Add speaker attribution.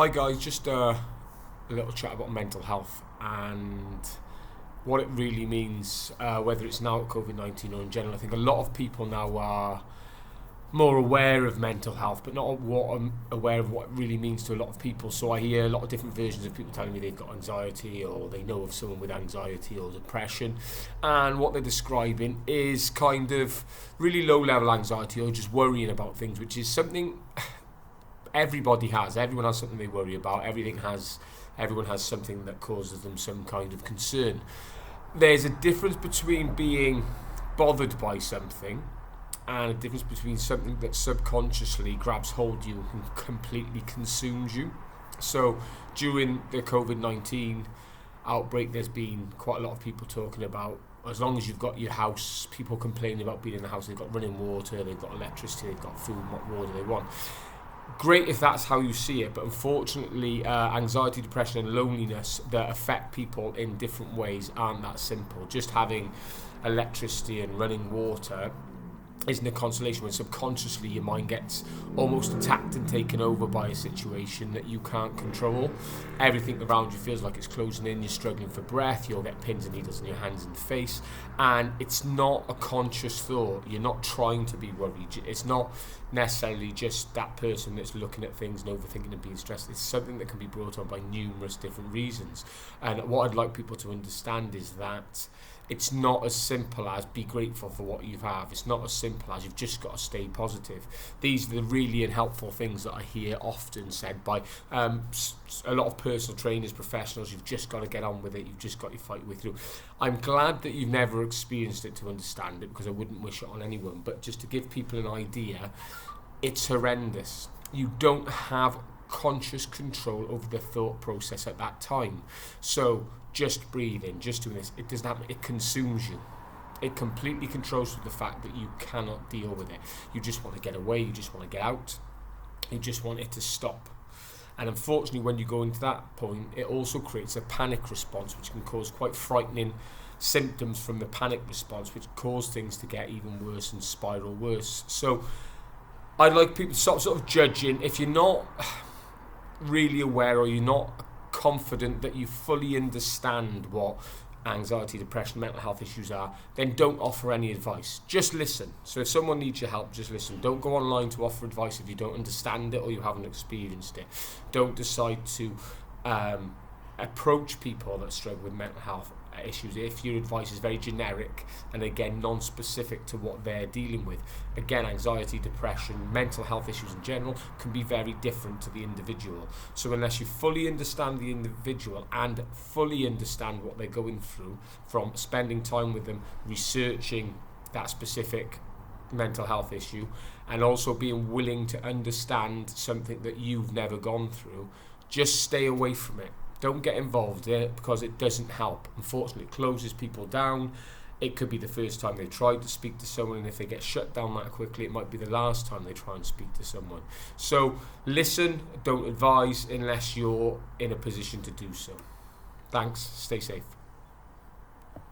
Speaker 1: Hi guys, just a little chat about mental health and what it really means, whether it's now at COVID-19 or in general. I think a lot of people now are more aware of mental health, but not aware of what it really means to a lot of people. So I hear a lot of different versions of people telling me they've got anxiety, or they know of someone with anxiety or depression, and what they're describing is kind of really low-level anxiety or just worrying about things, which is something everybody has. Everyone has something they worry about. Everyone has something that causes them some kind of concern. There's a difference between being bothered by something and a difference between something that subconsciously grabs hold of you and completely consumes you. So during the COVID-19 outbreak, there's been quite a lot of people talking about, as long as you've got your house, people complaining about being in the house, they've got running water, they've got electricity, they've got food, what more do they want? Great if that's how you see it, but unfortunately anxiety, depression and loneliness that affect people in different ways aren't that simple. Just having electricity and running water isn't a consolation when subconsciously your mind gets almost attacked and taken over by a situation that you can't control. Everything around you feels like it's closing in, you're struggling for breath, you'll get pins and needles in your hands and face, and it's not a conscious thought. You're not trying to be worried. It's not necessarily just that person that's looking at things and overthinking and being stressed. It's something that can be brought on by numerous different reasons. And what I'd like people to understand is that it's not as simple as be grateful for what you have. It's not as simple as you've just got to stay positive. These are the really unhelpful things that I hear often said by a lot of personal trainers, professionals. You've just got to get on with it. You've just got to fight your way through. I'm glad that you've never experienced it to understand it, because I wouldn't wish it on anyone. But just to give people an idea, it's horrendous. You don't have conscious control over the thought process at that time. So just breathing, just doing this, it doesn't happen. It consumes you. It completely controls the fact that you cannot deal with it. You just want to get away. You just want to get out. You just want it to stop. And unfortunately, when you go into that point, it also creates a panic response, which can cause quite frightening symptoms from the panic response, which cause things to get even worse and spiral worse. So I'd like people to stop sort of judging. If you're not really aware, or you're not confident that you fully understand what anxiety, depression, mental health issues are, then don't offer any advice. Just listen. So if someone needs your help, just listen. Don't go online to offer advice if you don't understand it or you haven't experienced it. Don't decide to approach people that struggle with mental health issues if your advice is very generic and again non-specific to what they're dealing with. Again, anxiety, depression, mental health issues in general can be very different to the individual. So unless you fully understand the individual and fully understand what they're going through, from spending time with them, researching that specific mental health issue, and also being willing to understand something that you've never gone through, just stay away from it. Don't get involved in it, because it doesn't help. Unfortunately, it closes people down. It could be the first time they tried to speak to someone, and if they get shut down that quickly, it might be the last time they try and speak to someone. So listen, don't advise unless you're in a position to do so. Thanks, stay safe.